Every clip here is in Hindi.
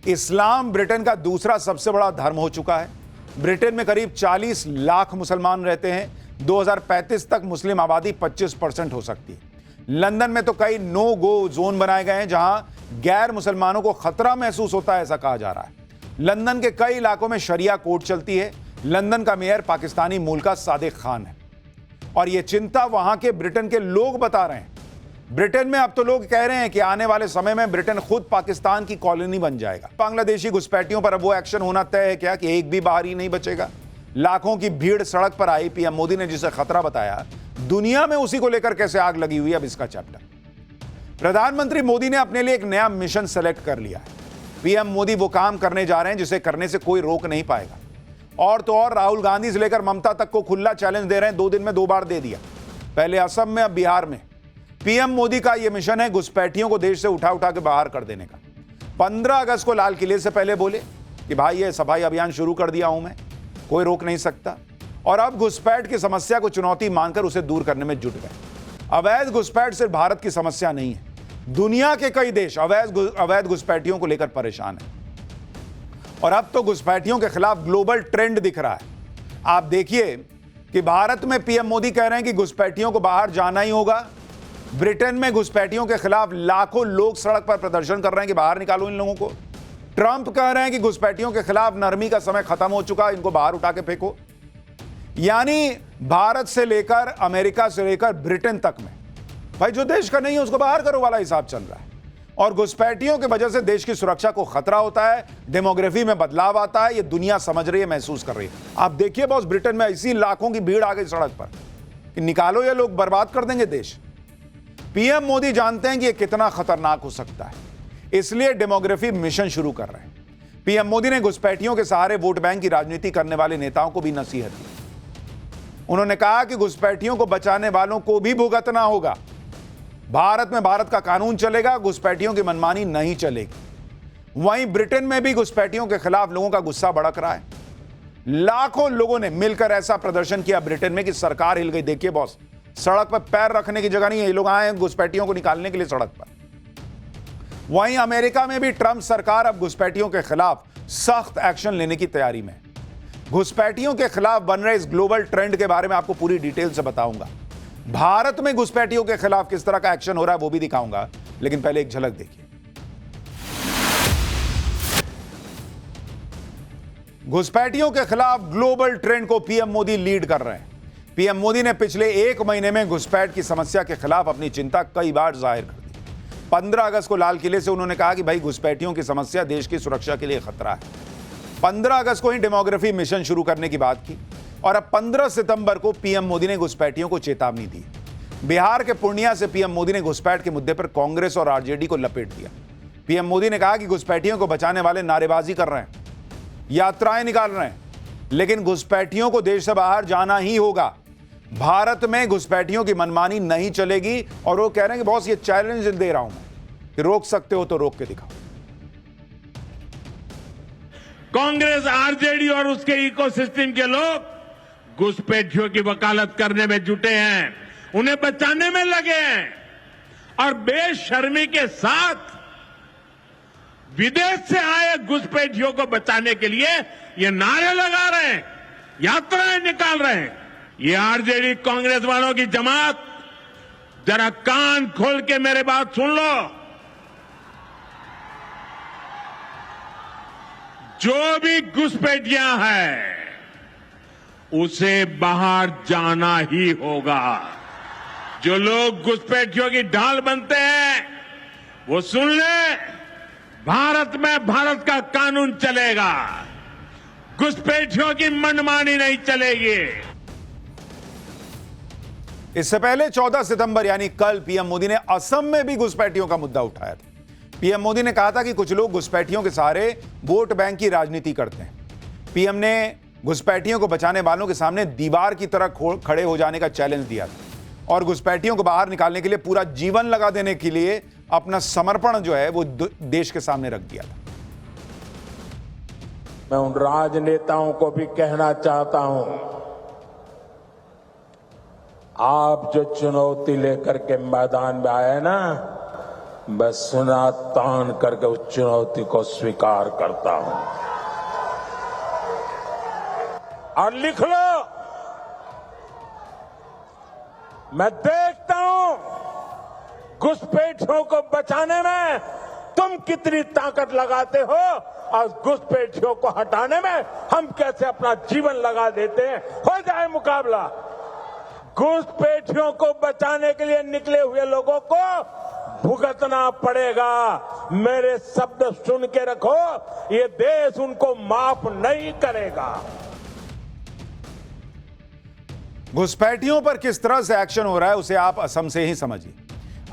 इस्लाम ब्रिटेन का दूसरा सबसे बड़ा धर्म हो चुका है। ब्रिटेन में करीब 40 लाख मुसलमान रहते हैं। 2035 तक मुस्लिम आबादी 25% हो सकती है। लंदन में तो कई नो गो जोन बनाए गए हैं जहां गैर मुसलमानों को खतरा महसूस होता है, ऐसा कहा जा रहा है। लंदन के कई इलाकों में शरिया कोर्ट चलती है। लंदन का मेयर पाकिस्तानी मूल का सादिक खान है और यह चिंता वहां के ब्रिटेन के लोग बता रहे हैं। ब्रिटेन में अब तो लोग कह रहे हैं कि आने वाले समय में ब्रिटेन खुद पाकिस्तान की कॉलोनी बन जाएगा। बांग्लादेशी घुसपैठियों पर अब वो एक्शन होना तय है क्या कि एक भी बाहरी नहीं बचेगा। लाखों की भीड़ सड़क पर आई। पीएम मोदी ने जिसे खतरा बताया, दुनिया में उसी को लेकर कैसे आग लगी हुई है, अब इसका चैप्टर। प्रधानमंत्री मोदी ने अपने लिए एक नया मिशन सेलेक्ट कर लिया है। पीएम मोदी वो काम करने जा रहे हैं जिसे करने से कोई रोक नहीं पाएगा। और तो और राहुल गांधी से लेकर ममता तक को खुला चैलेंज दे रहे हैं। 2 दिन में 2 बार दे दिया, पहले असम में, अब बिहार में। पीएम मोदी का यह मिशन है घुसपैठियों को देश से उठा उठा के बाहर कर देने का। 15 अगस्त को लाल किले से पहले बोले कि भाई ये सफाई अभियान शुरू कर दिया हूं मैं, कोई रोक नहीं सकता। और अब घुसपैठ की समस्या को चुनौती मानकर उसे दूर करने में जुट गए। अवैध घुसपैठ सिर्फ भारत की समस्या नहीं है, दुनिया के कई देश अवैध घुसपैठियों को लेकर परेशान है। और अब तो घुसपैठियों के खिलाफ ग्लोबल ट्रेंड दिख रहा है। आप देखिए कि भारत में पीएम मोदी कह रहे हैं कि घुसपैठियों को बाहर जाना ही होगा। ब्रिटेन में घुसपैठियों के खिलाफ लाखों लोग सड़क पर प्रदर्शन कर रहे हैं कि बाहर निकालो इन लोगों को। ट्रंप कह रहे हैं कि घुसपैठियों के खिलाफ नरमी का समय खत्म हो चुका, इनको बाहर उठा के फेंको। यानी भारत से लेकर अमेरिका से लेकर ब्रिटेन तक में भाई जो देश का नहीं है उसको बाहर करो वाला हिसाब चल रहा है। और घुसपैठियों की वजह से देश की सुरक्षा को खतरा होता है, डेमोग्राफी में बदलाव आता है। ये दुनिया समझ रही है, महसूस कर रही है। आप देखिए बॉस, ब्रिटेन में ऐसी लाखों की भीड़ आ गई सड़क पर कि निकालो, ये लोग बर्बाद कर देंगे देश। पीएम मोदी जानते हैं कि ये कितना खतरनाक हो सकता है, इसलिए डेमोग्राफी मिशन शुरू कर रहे हैं। पीएम मोदी ने घुसपैठियों के सहारे वोट बैंक की राजनीति करने वाले नेताओं को भी नसीहत दी। उन्होंने कहा कि घुसपैठियों को बचाने वालों को भी भुगतना होगा। भारत में भारत का कानून चलेगा, घुसपैठियों की मनमानी नहीं चलेगी। वहीं ब्रिटेन में भी घुसपैठियों के खिलाफ लोगों का गुस्सा भड़क रहा है। लाखों लोगों ने मिलकर ऐसा प्रदर्शन किया ब्रिटेन में कि सरकार हिल गई। देखिए बॉस, सड़क पर पैर रखने की जगह नहीं है, ये लोग आए हैं घुसपैठियों को निकालने के लिए सड़क पर। वहीं अमेरिका में भी ट्रंप सरकार अब घुसपैठियों के खिलाफ सख्त एक्शन लेने की तैयारी में। घुसपैठियों के खिलाफ बन रहे इस ग्लोबल ट्रेंड के बारे में आपको पूरी डिटेल से बताऊंगा। भारत में घुसपैठियों के खिलाफ किस तरह का एक्शन हो रहा है वो भी दिखाऊंगा, लेकिन पहले एक झलक देखिए। घुसपैठियों के खिलाफ ग्लोबल ट्रेंड को पीएम मोदी लीड कर रहे हैं। पीएम मोदी ने पिछले 1 महीने में घुसपैठ की समस्या के खिलाफ अपनी चिंता कई बार जाहिर कर दी। 15 अगस्त को लाल किले से उन्होंने कहा कि भाई घुसपैठियों की समस्या देश की सुरक्षा के लिए खतरा है। 15 अगस्त को ही डेमोग्राफी मिशन शुरू करने की बात की और अब 15 सितंबर को पीएम मोदी ने घुसपैठियों को चेतावनी दी। बिहार के पूर्णिया से पीएम मोदी ने घुसपैठ के मुद्दे पर कांग्रेस और आरजेडी को लपेट दिया। पीएम मोदी ने कहा कि घुसपैठियों को बचाने वाले नारेबाजी कर रहे हैं, यात्राएं निकाल रहे हैं, लेकिन घुसपैठियों को देश से बाहर जाना ही होगा। भारत में घुसपैठियों की मनमानी नहीं चलेगी। और वो कह रहे हैं कि बॉस ये चैलेंज दे रहा हूं मैं कि रोक सकते हो तो रोक के दिखाओ। कांग्रेस, आरजेडी और उसके इकोसिस्टम के लोग घुसपैठियों की वकालत करने में जुटे हैं, उन्हें बचाने में लगे हैं और बेशर्मी के साथ विदेश से आए घुसपैठियों को बचाने के लिए ये नारे लगा रहे हैं, यात्राएं निकाल रहे हैं। ये आरजेडी कांग्रेस वालों की जमात, जरा कान खोल के मेरे बात सुन लो। जो भी घुसपैठियां हैं उसे बाहर जाना ही होगा। जो लोग घुसपैठियों की ढाल बनते हैं वो सुन ले, भारत में भारत का कानून चलेगा, घुसपैठियों की मनमानी नहीं चलेगी। इससे पहले 14 सितंबर यानी कल पीएम मोदी ने असम में भी घुसपैठियों का मुद्दा उठाया था। पीएम मोदी ने कहा था कि कुछ लोग घुसपैठियों के सहारे वोट बैंक की राजनीति करते हैं। पीएम ने घुसपैठियों को बचाने वालों के सामने दीवार की तरह खड़े हो जाने का चैलेंज दिया था और घुसपैठियों को बाहर निकालने के लिए पूरा जीवन लगा देने के लिए अपना समर्पण जो है वो देश के सामने रख दिया था। मैं उन राजनेताओं को भी कहना चाहता हूं, आप जो चुनौती लेकर के मैदान में आए ना, मैं सुना तान करके उस चुनौती को स्वीकार करता हूं। और लिख लो, मैं देखता हूं घुसपैठियों को बचाने में तुम कितनी ताकत लगाते हो और घुसपैठियों को हटाने में हम कैसे अपना जीवन लगा देते हैं। हो जाए मुकाबला। घुसपैठियों को बचाने के लिए निकले हुए लोगों को भुगतना पड़ेगा। मेरे शब्द सुन के रखो, ये देश उनको माफ नहीं करेगा। घुसपैठियों पर किस तरह से एक्शन हो रहा है उसे आप असम से ही समझिए।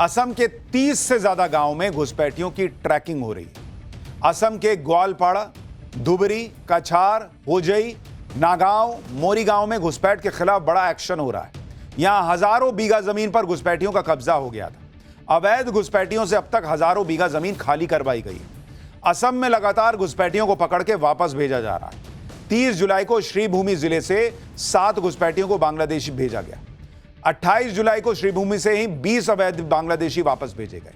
असम के 30 से ज्यादा गांव में घुसपैठियों की ट्रैकिंग हो रही है। असम के ग्वालपाड़ा, धुबरी, कछार, होजई, नागांव, मोरीगांव में घुसपैठ के खिलाफ बड़ा एक्शन हो रहा है। यहां हजारों बीघा जमीन पर घुसपैठियों का कब्जा हो गया था। अवैध घुसपैठियों से अब तक हजारों बीघा जमीन खाली करवाई गई है। असम में लगातार घुसपैठियों को पकड़ के वापस भेजा जा रहा है। 30 जुलाई को श्रीभूमि जिले से 7 घुसपैठियों को बांग्लादेश भेजा गया। 28 जुलाई को श्रीभूमि से ही 20 अवैध बांग्लादेशी वापस भेजे गए।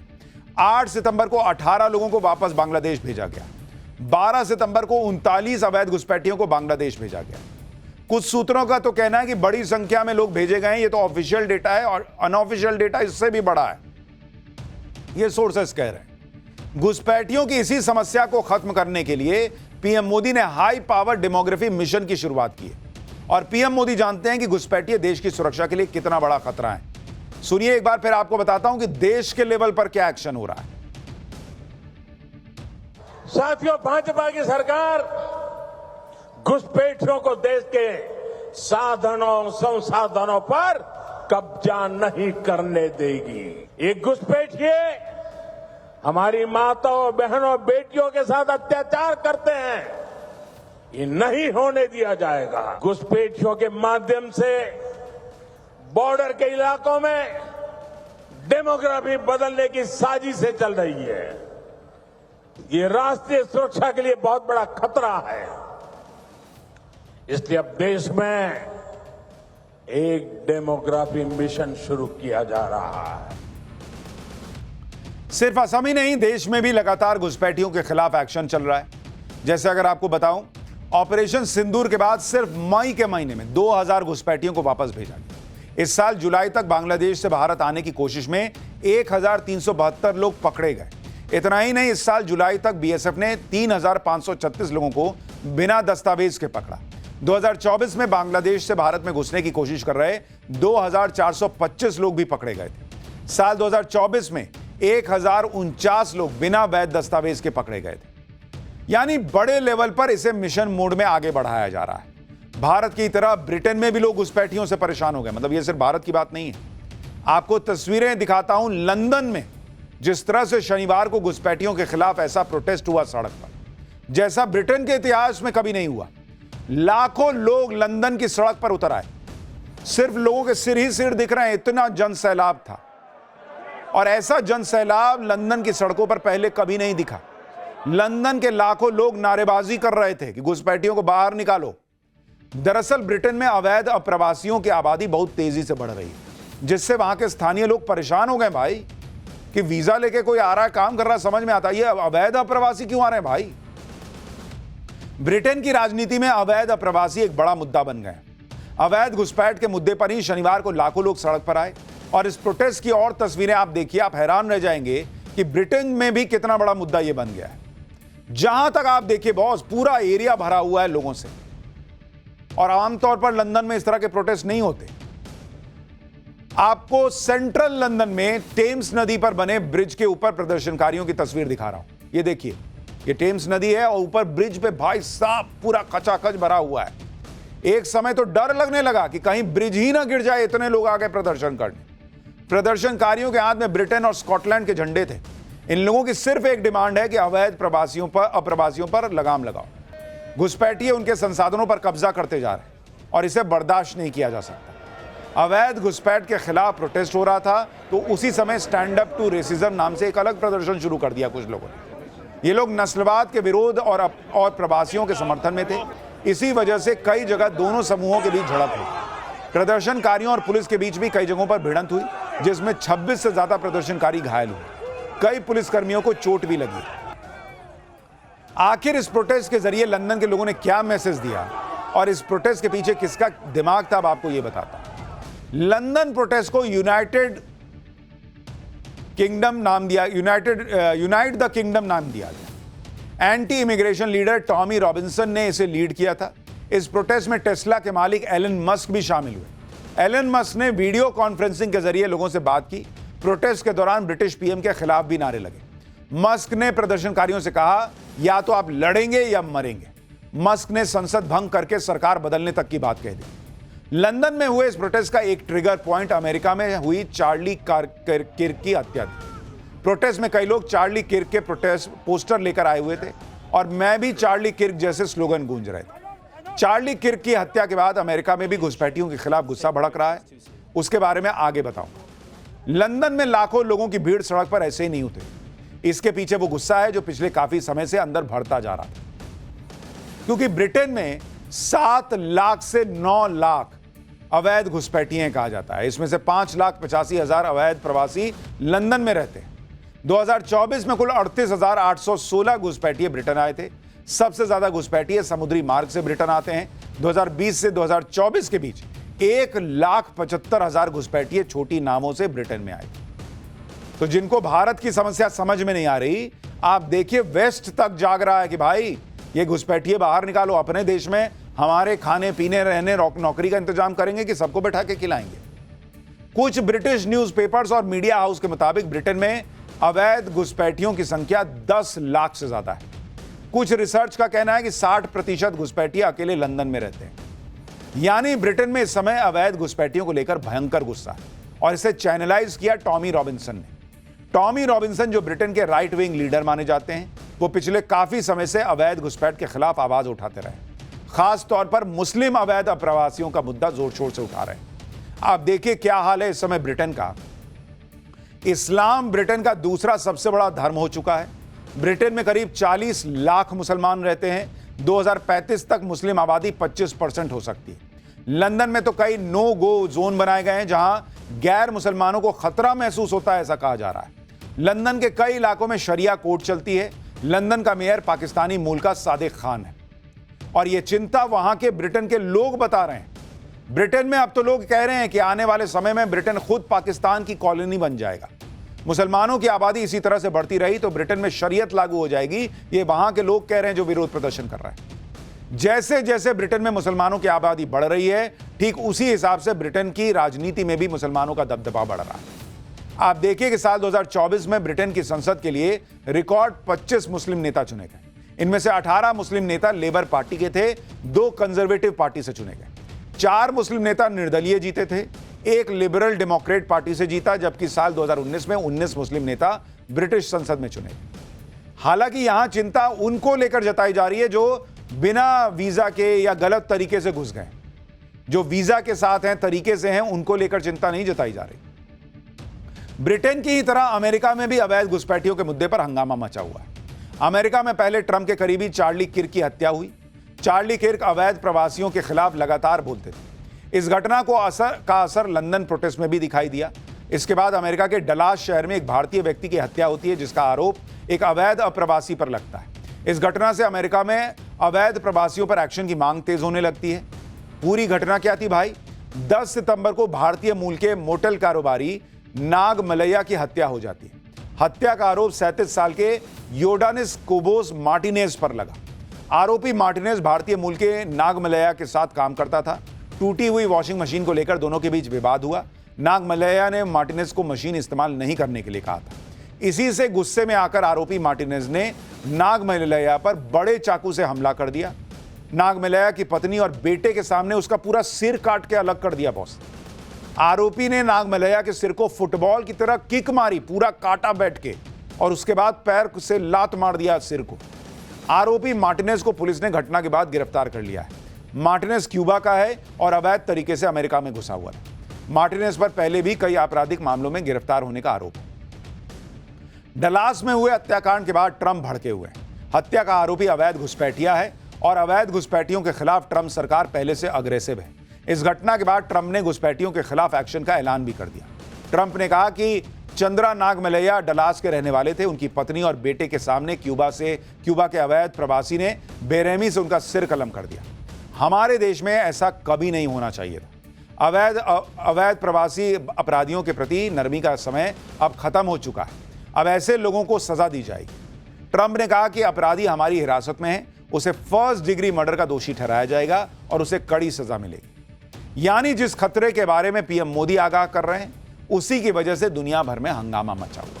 8 सितंबर को 18 लोगों को वापस बांग्लादेश भेजा गया। 12 सितंबर को 39 अवैध घुसपैठियों को बांग्लादेश भेजा गया। कुछ सूत्रों का तो कहना है कि बड़ी संख्या में लोग भेजे गए। ये तो ऑफिशियल डेटा है और अनऑफिशियल डेटा इससे भी बड़ा है, ये सोर्सेस कह रहे हैं। घुसपैठियों की इसी समस्या को खत्म करने के लिए पीएम मोदी ने हाई पावर डेमोग्राफी मिशन की शुरुआत की है। और पीएम मोदी जानते हैं कि घुसपैठिए देश की सुरक्षा के लिए कितना बड़ा खतरा है। सुनिए एक बार फिर आपको बताता हूं कि देश के लेवल पर क्या एक्शन हो रहा है। साथियों, भाजपा की सरकार घुसपैठियों को देश के साधनों संसाधनों पर कब्जा नहीं करने देगी। ये घुसपैठिए हमारी माताओं, बहनों, बेटियों के साथ अत्याचार करते हैं, ये नहीं होने दिया जाएगा। घुसपैठियों के माध्यम से बॉर्डर के इलाकों में डेमोग्राफी बदलने की साजिशें चल रही है। ये राष्ट्रीय सुरक्षा के लिए बहुत बड़ा खतरा है। इसलिए अब देश में एक डेमोग्राफी मिशन शुरू किया जा रहा है। सिर्फ असम ही नहीं, देश में भी लगातार घुसपैठियों के खिलाफ एक्शन चल रहा है। जैसे अगर आपको बताऊं, ऑपरेशन सिंदूर के बाद सिर्फ मई के महीने में 2000 घुसपैठियों को वापस भेजा गया। इस साल जुलाई तक बांग्लादेश से भारत आने की कोशिश में 1372 लोग पकड़े गए। इतना ही नहीं, इस साल जुलाई तक बीएसएफ ने 3536 लोगों को बिना दस्तावेज के पकड़ा। 2024 में बांग्लादेश से भारत में घुसने की कोशिश कर रहे 2425 लोग भी पकड़े गए थे। साल 2024 में 1049 लोग बिना वैध दस्तावेज के पकड़े गए थे। यानी बड़े लेवल पर इसे मिशन मोड में आगे बढ़ाया जा रहा है। भारत की तरह ब्रिटेन में भी लोग घुसपैठियों से परेशान हो गए। मतलब ये सिर्फ भारत की बात नहीं है। आपको तस्वीरें दिखाता हूं लंदन में, जिस तरह से शनिवार को घुसपैठियों के खिलाफ ऐसा प्रोटेस्ट हुआ सड़क पर, जैसा ब्रिटेन के इतिहास में कभी नहीं हुआ। लाखों लोग लंदन की सड़क पर उतर आए। सिर्फ लोगों के सिर ही सिर दिख रहे हैं, इतना जन सैलाब था। और ऐसा जन सैलाब लंदन की सड़कों पर पहले कभी नहीं दिखा। लंदन के लाखों लोग नारेबाजी कर रहे थे कि घुसपैठियों को बाहर निकालो। दरअसल ब्रिटेन में अवैध अप्रवासियों की आबादी बहुत तेजी से बढ़ रही है, जिससे वहां के स्थानीय लोग परेशान हो गए भाई कि वीजा लेके कोई आ रहा है, काम कर रहा है, समझ में आता है ये अवैध अप्रवासी क्यों आ रहे हैं भाई। ब्रिटेन की राजनीति में अवैध अप्रवासी एक बड़ा मुद्दा बन गए। अवैध घुसपैठ के मुद्दे पर ही शनिवार को लाखों लोग सड़क पर आए। और इस प्रोटेस्ट की और तस्वीरें आप देखिए, आप हैरान रह जाएंगे कि ब्रिटेन में भी कितना बड़ा मुद्दा यह बन गया है। जहां तक आप देखिए बॉस, पूरा एरिया भरा हुआ है लोगों से। और आमतौर पर लंदन में इस तरह के प्रोटेस्ट नहीं होते। आपको सेंट्रल लंदन में टेम्स नदी पर बने ब्रिज के ऊपर प्रदर्शनकारियों की तस्वीर दिखा रहा हूं। ये देखिए, ये टेम्स नदी है और ऊपर ब्रिज पे भाई साहब पूरा खचाखच भरा हुआ है। एक समय तो डर लगने लगा कि कहीं ब्रिज ही ना गिर जाए, इतने लोग आ गए प्रदर्शन करने। प्रदर्शनकारियों के हाथ में ब्रिटेन और स्कॉटलैंड के झंडे थे। इन लोगों की सिर्फ एक डिमांड है कि अवैध अप्रवासियों पर लगाम लगाओ। घुसपैठिए उनके संसाधनों पर कब्जा करते जा रहे हैं और इसे बर्दाश्त नहीं किया जा सकता। अवैध घुसपैठ के खिलाफ प्रोटेस्ट हो रहा था तो उसी समय स्टैंड अप टू रेसिज्म नाम से एक अलग प्रदर्शन शुरू कर दिया कुछ लोगों ने। ये लोग नस्लवाद के विरोध और प्रवासियों के समर्थन में थे। इसी वजह से कई जगह दोनों समूहों के बीच झड़प हुई। प्रदर्शनकारियों और पुलिस के बीच भी कई जगहों पर भिड़ंत हुई, जिसमें 26 से ज्यादा प्रदर्शनकारी घायल हुए। कई पुलिसकर्मियों को चोट भी लगी। आखिर इस प्रोटेस्ट के जरिए लंदन के लोगों ने क्या मैसेज दिया और इस प्रोटेस्ट के पीछे किसका दिमाग था, अब आपको यह बताता हूं। लंदन प्रोटेस्ट को यूनाइट द किंगडम नाम दिया गया। Anti immigration leader Tommy Robinson ने इसे लीड किया था। इस प्रोटेस्ट में टेस्ला के मालिक एलन मस्क भी शामिल हुए। एलन मस्क ने वीडियो कॉन्फ्रेंसिंग के जरिए लोगों से बात की। प्रोटेस्ट के दौरान ब्रिटिश पीएम के खिलाफ भी नारे लगे। मस्क ने प्रदर्शनकारियों से कहा, या तो आप लड़ेंगे या मरेंगे। मस्क ने संसद भंग करके सरकार बदलने तक की बात कह दी। लंदन में हुए इस प्रोटेस्ट का एक ट्रिगर पॉइंट अमेरिका में हुई चार्ली किर्क की हत्या थी। प्रोटेस्ट में कई लोग चार्ली किर्क के प्रोटेस्ट पोस्टर लेकर आए हुए थे और मैं भी चार्ली किर्क जैसे स्लोगन गूंज रहे थे। चार्ली किर्क की हत्या के बाद अमेरिका में भी घुसपैठियों के खिलाफ गुस्सा भड़क रहा है। उसके बारे में आगे बताऊंगा। लंदन में लाखों लोगों की भीड़ सड़क पर ऐसे ही नहीं उतरी। इसके पीछे वो गुस्सा है जो पिछले काफी समय से अंदर बढ़ता जा रहा था, क्योंकि ब्रिटेन में 7 लाख से 9 लाख अवैध घुसपैठिए कहा जाता है। इसमें से 5,85,000 अवैध प्रवासी लंदन में रहते हैं। 2024 में कुल 38,816 घुसपैठिए ब्रिटेन आए थे। सबसे ज्यादा घुसपैठिए समुद्री मार्ग से ब्रिटेन आते हैं। 2020 से 2024 के बीच 1,75,000 घुसपैठिए छोटी नावों से ब्रिटेन में आए। तो जिनको भारत की समस्या समझ में नहीं आ रही, आप देखिए वेस्ट तक जाग रहा है कि भाई ये घुसपैठिए बाहर निकालो। अपने देश में हमारे खाने पीने रहने नौकरी का इंतजाम करेंगे कि सबको बैठा के खिलाएंगे। कुछ ब्रिटिश न्यूज़पेपर्स और मीडिया हाउस के मुताबिक ब्रिटेन में अवैध घुसपैठियों की संख्या 10 लाख से ज्यादा है। कुछ रिसर्च का कहना है कि 60% घुसपैठिए अकेले लंदन में रहते हैं। यानी ब्रिटेन में इस समय अवैध घुसपैठियों को लेकर भयंकर गुस्सा है और इसे चैनलाइज किया टॉमी रॉबिन्सन ने। टॉमी रॉबिन्सन जो ब्रिटेन के राइट विंग लीडर माने जाते हैं, वो पिछले काफी समय से अवैध घुसपैठ के खिलाफ आवाज उठाते रहे। खास तौर पर मुस्लिम अवैध अप्रवासियों का मुद्दा जोर शोर से उठा रहे हैं। आप देखिए क्या हाल है इस समय ब्रिटेन का। इस्लाम ब्रिटेन का दूसरा सबसे बड़ा धर्म हो चुका है। ब्रिटेन में करीब 40 लाख मुसलमान रहते हैं। 2035 तक मुस्लिम आबादी 25% हो सकती है। लंदन में तो कई नो गो जोन बनाए गए हैं जहां गैर मुसलमानों को खतरा महसूस होता है, ऐसा कहा जा रहा है। लंदन के कई इलाकों में शरिया कोर्ट चलती है। लंदन का मेयर पाकिस्तानी मूल का सादिक खान है और यह चिंता वहां के ब्रिटेन के लोग बता रहे हैं। ब्रिटेन में अब तो लोग कह रहे हैं कि आने वाले समय में ब्रिटेन खुद पाकिस्तान की कॉलोनी बन जाएगा। मुसलमानों की आबादी इसी तरह से बढ़ती रही तो ब्रिटेन में शरीयत लागू हो जाएगी। ये वहां के लोग कह रहे हैं जो विरोध प्रदर्शन कर रहे हैं। जैसे जैसे ब्रिटेन में मुसलमानों की आबादी बढ़ रही है, ठीक उसी हिसाब से ब्रिटेन की राजनीति में भी मुसलमानों का दबदबा बढ़ रहा है। आप देखिए कि साल 2024 में ब्रिटेन की संसद के लिए रिकॉर्ड 25 मुस्लिम नेता चुने गए। इनमें से 18 मुस्लिम नेता लेबर पार्टी के थे, 2 कंजर्वेटिव पार्टी से चुने गए। 4 मुस्लिम नेता निर्दलीय जीते थे, 1 लिबरल डेमोक्रेट पार्टी से जीता, जबकि साल 2019 में 19 मुस्लिम नेता ब्रिटिश संसद में चुने गए। हालांकि यहां चिंता उनको लेकर जताई जा रही है जो बिना वीजा के या गलत तरीके से घुस गए। जो वीजा के साथ हैं, तरीके से हैं, उनको लेकर चिंता नहीं जताई जा रही। ब्रिटेन की ही तरह अमेरिका में भी अवैध घुसपैठियों के मुद्दे पर हंगामा मचा हुआ है। अमेरिका में पहले ट्रंप के करीबी चार्ली किर्क की हत्या हुई। चार्ली किर्क अवैध प्रवासियों के खिलाफ लगातार बोलते थे। इस घटना को असर लंदन प्रोटेस्ट में भी दिखाई दिया। इसके बाद अमेरिका के डलास शहर में एक भारतीय व्यक्ति की हत्या होती है, जिसका आरोप एक अवैध अप्रवासी पर लगता है। इस घटना से अमेरिका में अवैध प्रवासियों पर एक्शन की मांग तेज होने लगती है। पूरी घटना क्या थी भाई? 10 सितंबर को भारतीय मूल के मोटेल कारोबारी नाग मलैया की हत्या हो जाती है। हत्या का आरोप 37 साल के योडानिस कोबोस मार्टिनेज पर लगा। आरोपी मार्टिनेज भारतीय मूल के नाग मलैया के साथ काम करता था। टूटी हुई वॉशिंग मशीन को लेकर दोनों के बीच विवाद हुआ। नाग मलैया ने मार्टिनेज को मशीन इस्तेमाल नहीं करने के लिए कहा था। इसी से गुस्से में आकर आरोपी मार्टिनेज ने नाग मलैया पर बड़े चाकू से हमला कर दिया। नाग मलैया की पत्नी और बेटे के सामने उसका पूरा सिर काट के अलग कर दिया बॉस। आरोपी ने नाग मलैया के सिर को फुटबॉल की तरह किक मारी, पूरा काटा बैठ के, और उसके बाद पैर से लात मार दिया सिर को। आरोपी मार्टिनेज को पुलिस ने घटना के बाद गिरफ्तार कर लिया है। मार्टिनेज क्यूबा का है और अवैध तरीके से अमेरिका में घुसा हुआ था। मार्टिनेज पर पहले भी कई आपराधिक मामलों में गिरफ्तार होने का आरोप है। डलास में हुए हत्याकांड के बाद ट्रंप भड़के हुए हैं। हत्या का आरोपी अवैध घुसपैठिया है और अवैध घुसपैठियों के खिलाफ ट्रंप सरकार पहले से अग्रेसिव है। इस घटना के बाद ट्रंप ने घुसपैठियों के खिलाफ एक्शन का ऐलान भी कर दिया। ट्रंप ने कहा कि चंद्रा नागमलैया डलास के रहने वाले थे। उनकी पत्नी और बेटे के सामने क्यूबा के अवैध प्रवासी ने बेरहमी से उनका सिर कलम कर दिया। हमारे देश में ऐसा कभी नहीं होना चाहिए था। अवैध प्रवासी अपराधियों के प्रति नरमी का समय अब खत्म हो चुका है। अब ऐसे लोगों को सजा दी जाएगी। ट्रंप ने कहा कि अपराधी हमारी हिरासत में है, उसे फर्स्ट डिग्री मर्डर का दोषी ठहराया जाएगा और उसे कड़ी सजा मिलेगी। यानी जिस खतरे के बारे में पीएम मोदी आगाह कर रहे हैं, उसी की वजह से दुनिया भर में हंगामा मचा हुआ है।